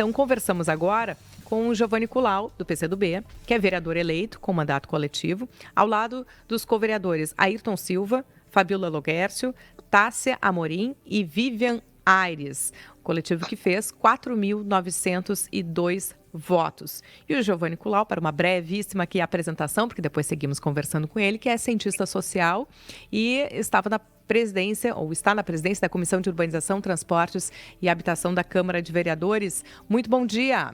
Então, conversamos agora com o Giovanni Kulau, do PCdoB, que é vereador eleito com mandato coletivo, ao lado dos co-vereadores Ayrton Silva, Fabiola Loguércio, Tássia Amorim e Vivian Aires, o coletivo que fez 4.902 votos. E o Giovanni Kulau, para uma brevíssima aqui apresentação, porque depois seguimos conversando com ele, que é cientista social e estava na presidência, ou está na presidência da Comissão de Urbanização, Transportes e Habitação da Câmara de Vereadores. Muito bom dia!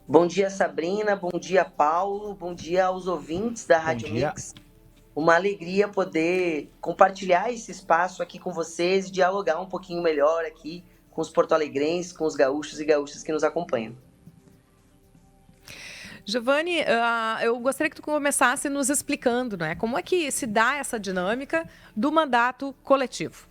Bom dia, Sabrina. Bom dia, Paulo. Bom dia aos ouvintes da Rádio Mix. Uma alegria poder compartilhar esse espaço aqui com vocês e dialogar um pouquinho melhor aqui com os porto-alegrenses, com os gaúchos e gaúchas que nos acompanham. Giovanni, eu gostaria que tu começasse nos explicando, né, como é que se dá essa dinâmica do mandato coletivo.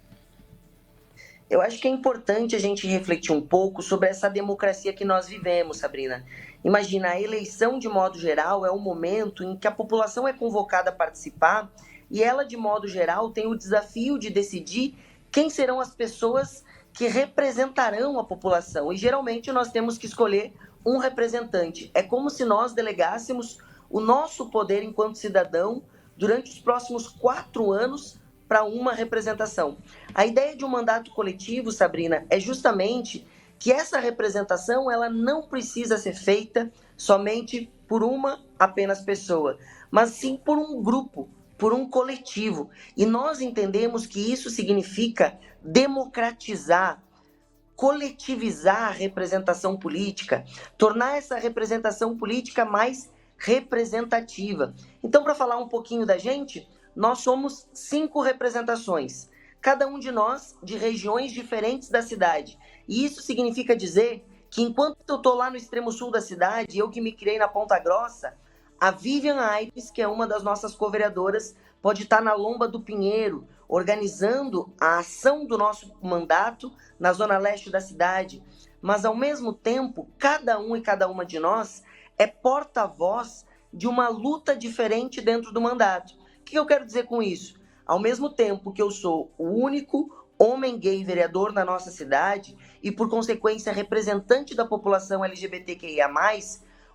Eu acho que é importante a gente refletir um pouco sobre essa democracia que nós vivemos, Sabrina. Imagina, a eleição, de modo geral, é o momento em que a população é convocada a participar e ela, de modo geral, tem o desafio de decidir quem serão as pessoas que representarão a população. E, geralmente, nós temos que escolher um representante. É como se nós delegássemos o nosso poder enquanto cidadão durante os próximos 4 anos para uma representação. A ideia de um mandato coletivo, Sabrina, é justamente que essa representação ela não precisa ser feita somente por uma apenas pessoa, mas sim por um grupo, por um coletivo. E nós entendemos que isso significa democratizar, coletivizar a representação política, tornar essa representação política mais representativa. Então, para falar um pouquinho da gente, nós somos 5 representações, cada um de nós de regiões diferentes da cidade. E isso significa dizer que enquanto eu estou lá no extremo sul da cidade, eu que me criei na Ponta Grossa, a Vivian Aires, que é uma das nossas co-vereadoras, pode estar na Lomba do Pinheiro, organizando a ação do nosso mandato na zona leste da cidade. Mas, ao mesmo tempo, cada um e cada uma de nós é porta-voz de uma luta diferente dentro do mandato. O que eu quero dizer com isso? Ao mesmo tempo que eu sou o único homem gay vereador na nossa cidade e, por consequência, representante da população LGBTQIA+,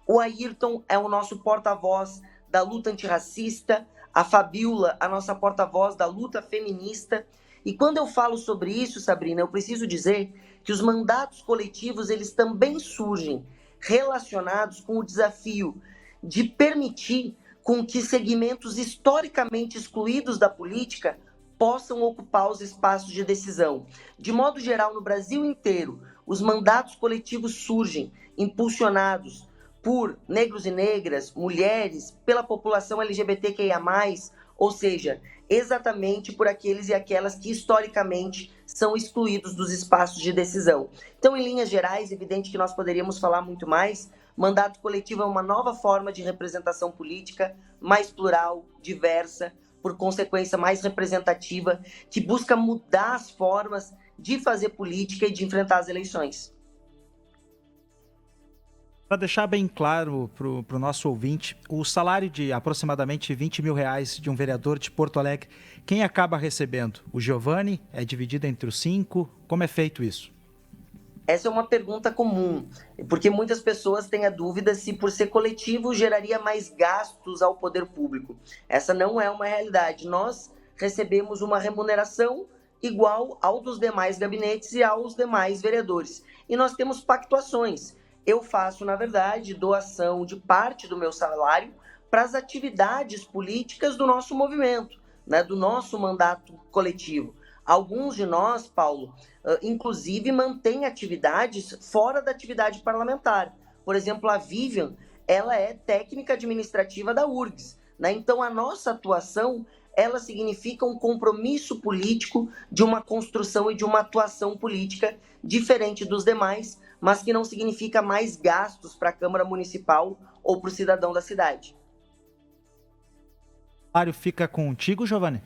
o Ayrton é o nosso porta-voz da luta antirracista, a Fabiola, a nossa porta-voz da luta feminista. E quando eu falo sobre isso, Sabrina, eu preciso dizer que os mandatos coletivos, eles também surgem relacionados com o desafio de permitir com que segmentos historicamente excluídos da política possam ocupar os espaços de decisão. De modo geral, no Brasil inteiro, os mandatos coletivos surgem impulsionados por negros e negras, mulheres, pela população LGBTQIA+, ou seja, exatamente por aqueles e aquelas que historicamente são excluídos dos espaços de decisão. Então, em linhas gerais, é evidente que nós poderíamos falar muito mais. Mandato coletivo é uma nova forma de representação política, mais plural, diversa, por consequência mais representativa, que busca mudar as formas de fazer política e de enfrentar as eleições. Para deixar bem claro para o nosso ouvinte, o salário de aproximadamente R$20 mil de um vereador de Porto Alegre, quem acaba recebendo? O Giovanni? É dividido entre os 5? Como é feito isso? Essa é uma pergunta comum, porque muitas pessoas têm a dúvida se, por ser coletivo, geraria mais gastos ao poder público. Essa não é uma realidade. Nós recebemos uma remuneração igual ao dos demais gabinetes e aos demais vereadores. E nós temos pactuações. Eu faço, na verdade, doação de parte do meu salário para as atividades políticas do nosso movimento, né, do nosso mandato coletivo. Alguns de nós, Paulo, inclusive mantêm atividades fora da atividade parlamentar. Por exemplo, a Vivian, ela é técnica administrativa da URGS, né? Então, a nossa atuação, ela significa um compromisso político de uma construção e de uma atuação política diferente dos demais, mas que não significa mais gastos para a Câmara Municipal ou para o cidadão da cidade. O salário fica contigo, Giovanni?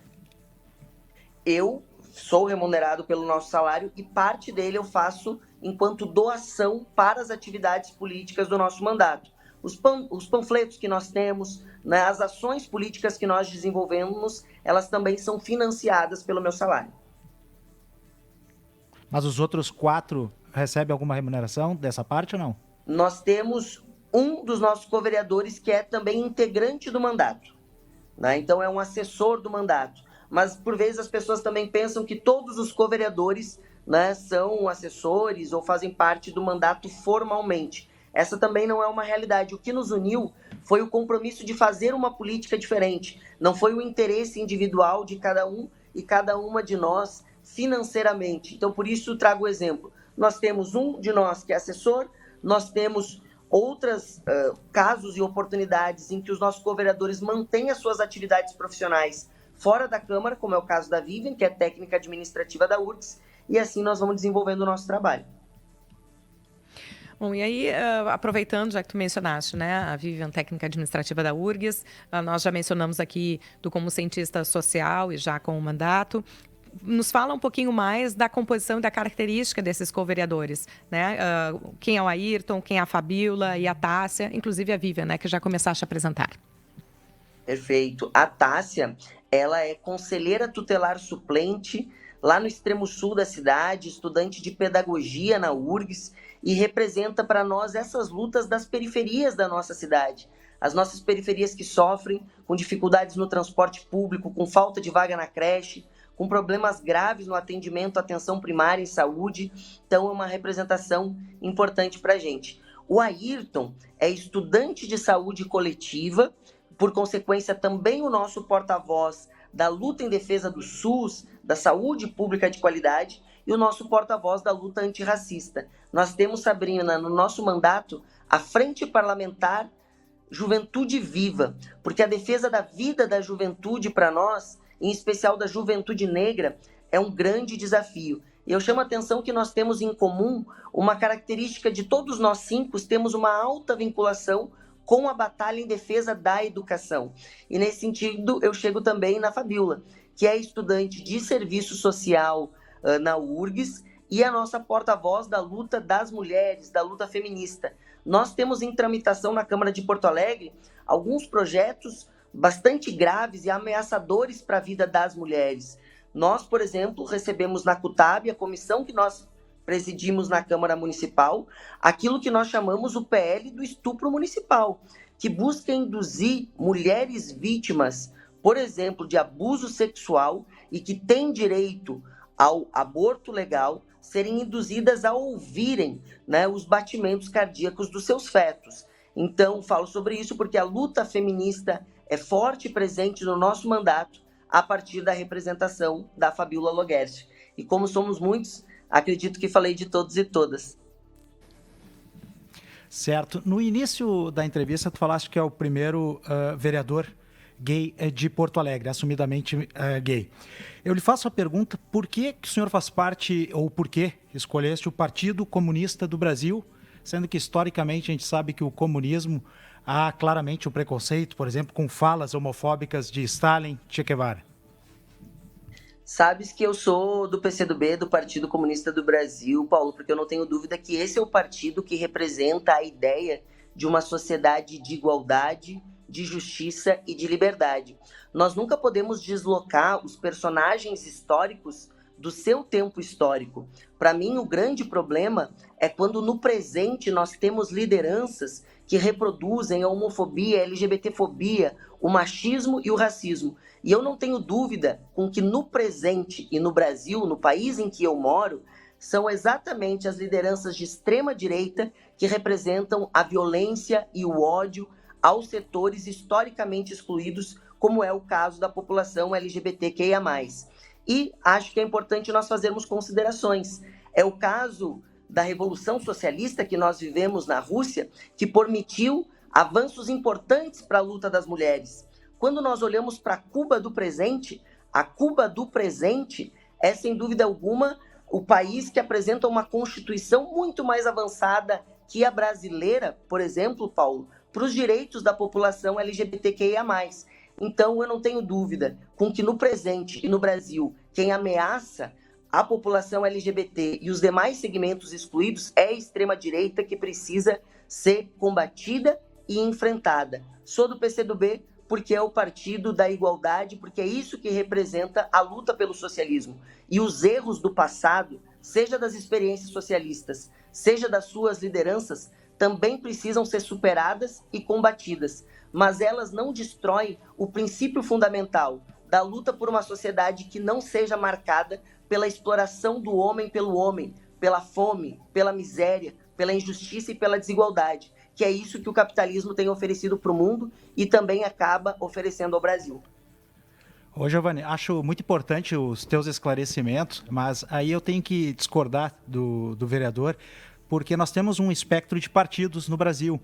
Eu sou remunerado pelo nosso salário e parte dele eu faço enquanto doação para as atividades políticas do nosso mandato. Os panfletos que nós temos, né, as ações políticas que nós desenvolvemos, elas também são financiadas pelo meu salário. Mas os outros 4 recebe alguma remuneração dessa parte ou não? Nós temos um dos nossos co-vereadores que é também integrante do mandato, né? Então é um assessor do mandato. Mas, por vezes, as pessoas também pensam que todos os co-vereadores, né, são assessores ou fazem parte do mandato formalmente. Essa também não é uma realidade. O que nos uniu foi o compromisso de fazer uma política diferente. Não foi o interesse individual de cada um e cada uma de nós financeiramente. Então, por isso, trago o exemplo. Nós temos um de nós que é assessor, nós temos outros casos e oportunidades em que os nossos co-vereadores mantêm as suas atividades profissionais fora da Câmara, como é o caso da Vivian, que é técnica administrativa da URGS, e assim nós vamos desenvolvendo o nosso trabalho. Bom, e aí, aproveitando, já que tu mencionaste, né, a Vivian, técnica administrativa da URGS, nós já mencionamos aqui tu como cientista social e já com o mandato. Nos fala um pouquinho mais da composição e da característica desses co-vereadores, né? Quem é o Ayrton, quem é a Fabíola e a Tássia, inclusive a Vivian, né, que já começaste a apresentar. Perfeito. A Tássia, ela é conselheira tutelar suplente lá no extremo sul da cidade, estudante de pedagogia na URGS e representa para nós essas lutas das periferias da nossa cidade. As nossas periferias que sofrem com dificuldades no transporte público, com falta de vaga na creche, com problemas graves no atendimento à atenção primária em saúde. Então, é uma representação importante para a gente. O Ayrton é estudante de saúde coletiva, por consequência, também o nosso porta-voz da luta em defesa do SUS, da saúde pública de qualidade, e o nosso porta-voz da luta antirracista. Nós temos, Sabrina, no nosso mandato, a Frente Parlamentar Juventude Viva, porque a defesa da vida da juventude para nós, em especial da juventude negra, é um grande desafio. E eu chamo a atenção que nós temos em comum uma característica de todos nós 5, temos uma alta vinculação com a batalha em defesa da educação. E nesse sentido, eu chego também na Fabíola, que é estudante de serviço social na URGS e a nossa porta-voz da luta das mulheres, da luta feminista. Nós temos em tramitação na Câmara de Porto Alegre alguns projetos bastante graves e ameaçadores para a vida das mulheres. Nós, por exemplo, recebemos na CUTAB, a comissão que nós presidimos na Câmara Municipal, aquilo que nós chamamos o PL do estupro municipal, que busca induzir mulheres vítimas, por exemplo, de abuso sexual e que têm direito ao aborto legal, serem induzidas a ouvirem, né, os batimentos cardíacos dos seus fetos. Então, falo sobre isso porque a luta feminista é forte e presente no nosso mandato a partir da representação da Fabíola Loguerci. E como somos muitos, acredito que falei de todos e todas. Certo. No início da entrevista, tu falaste que é o primeiro vereador gay de Porto Alegre, assumidamente gay. Eu lhe faço a pergunta, por que o senhor faz parte, ou por que escolheste o Partido Comunista do Brasil, sendo que historicamente a gente sabe que o comunismo há claramente o preconceito, por exemplo, com falas homofóbicas de Stalin, Che Guevara? Sabes que eu sou do PCdoB, do Partido Comunista do Brasil, Paulo, porque eu não tenho dúvida que esse é o partido que representa a ideia de uma sociedade de igualdade, de justiça e de liberdade. Nós nunca podemos deslocar os personagens históricos do seu tempo histórico. Para mim, o grande problema é quando no presente nós temos lideranças que reproduzem a homofobia, a LGBTfobia, o machismo e o racismo. E eu não tenho dúvida com que no presente e no Brasil, no país em que eu moro, são exatamente as lideranças de extrema direita que representam a violência e o ódio aos setores historicamente excluídos, como é o caso da população LGBTQIA+. E acho que é importante nós fazermos considerações. É o caso da Revolução Socialista que nós vivemos na Rússia, que permitiu avanços importantes para a luta das mulheres. Quando nós olhamos para a Cuba do presente, a Cuba do presente é, sem dúvida alguma, o país que apresenta uma Constituição muito mais avançada que a brasileira, por exemplo, Paulo, para os direitos da população LGBTQIA+. Então, eu não tenho dúvida com que no presente e no Brasil, quem ameaça a população LGBT e os demais segmentos excluídos é a extrema-direita que precisa ser combatida e enfrentada. Sou do PCdoB porque é o partido da igualdade, porque é isso que representa a luta pelo socialismo. E os erros do passado seja das experiências socialistas, seja das suas lideranças, também precisam ser superadas e combatidas, mas elas não destroem o princípio fundamental da luta por uma sociedade que não seja marcada pela exploração do homem pelo homem, pela fome, pela miséria, pela injustiça e pela desigualdade, que é isso que o capitalismo tem oferecido para o mundo e também acaba oferecendo ao Brasil. Ô, Giovanni, acho muito importante os teus esclarecimentos, mas aí eu tenho que discordar do vereador, porque nós temos um espectro de partidos no Brasil.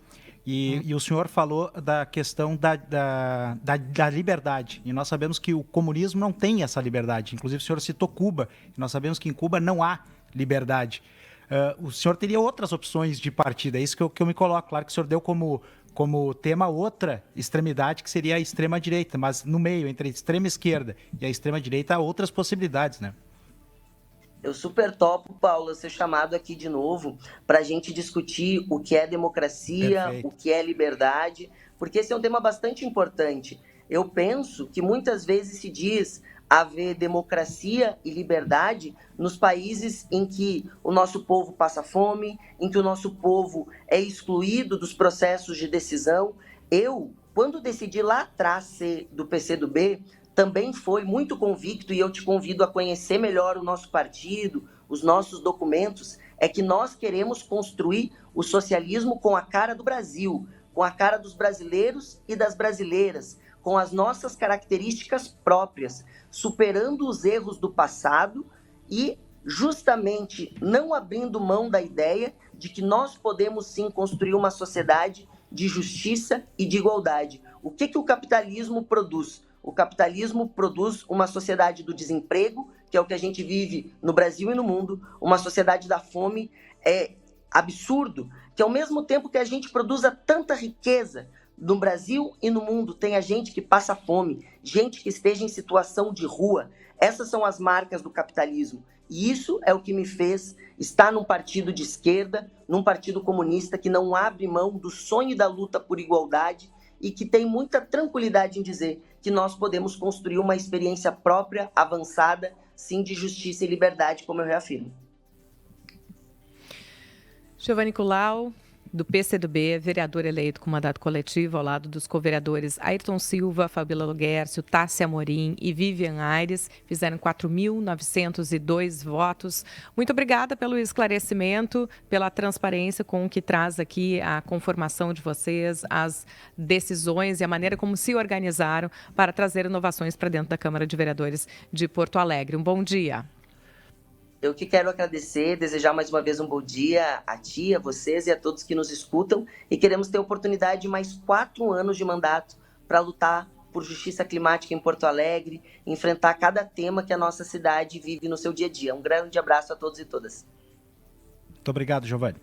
E o senhor falou da questão da liberdade. E nós sabemos que o comunismo não tem essa liberdade. Inclusive, o senhor citou Cuba. E nós sabemos que em Cuba não há liberdade. O senhor teria outras opções de partido. É isso que eu me coloco. Claro que o senhor deu como tema outra extremidade, que seria a extrema-direita. Mas no meio, entre a extrema-esquerda e a extrema-direita, há outras possibilidades, né? Eu super topo, Paulo, ser chamado aqui de novo para a gente discutir o que é democracia, Perfeito. o que é liberdade, porque esse é um tema bastante importante. Eu penso que muitas vezes se diz haver democracia e liberdade nos países em que o nosso povo passa fome, em que o nosso povo é excluído dos processos de decisão. Eu, quando decidi lá atrás ser do PCdoB, também foi muito convicto, e eu te convido a conhecer melhor o nosso partido, os nossos documentos, é que nós queremos construir o socialismo com a cara do Brasil, com a cara dos brasileiros e das brasileiras, com as nossas características próprias, superando os erros do passado e justamente não abrindo mão da ideia de que nós podemos sim construir uma sociedade de justiça e de igualdade. O que o capitalismo produz? O capitalismo produz uma sociedade do desemprego, que é o que a gente vive no Brasil e no mundo, uma sociedade da fome. É absurdo que ao mesmo tempo que a gente produza tanta riqueza no Brasil e no mundo, tenha gente que passa fome, gente que esteja em situação de rua. Essas são as marcas do capitalismo. E isso é o que me fez estar num partido de esquerda, num partido comunista que não abre mão do sonho da luta por igualdade e que tem muita tranquilidade em dizer que nós podemos construir uma experiência própria, avançada, sim, de justiça e liberdade, como eu reafirmo. Giovanni Kulau, do PCdoB, vereador eleito com mandato coletivo ao lado dos co-vereadores Ayrton Silva, Fabíola Luguércio, Tássia Amorim e Vivian Aires, fizeram 4.902 votos. Muito obrigada pelo esclarecimento, pela transparência com que traz aqui a conformação de vocês, as decisões e a maneira como se organizaram para trazer inovações para dentro da Câmara de Vereadores de Porto Alegre. Um bom dia. Eu que quero agradecer, desejar mais uma vez um bom dia a ti, a vocês e a todos que nos escutam. E queremos ter a oportunidade de mais 4 anos de mandato para lutar por justiça climática em Porto Alegre, enfrentar cada tema que a nossa cidade vive no seu dia a dia. Um grande abraço a todos e todas. Muito obrigado, Giovanni.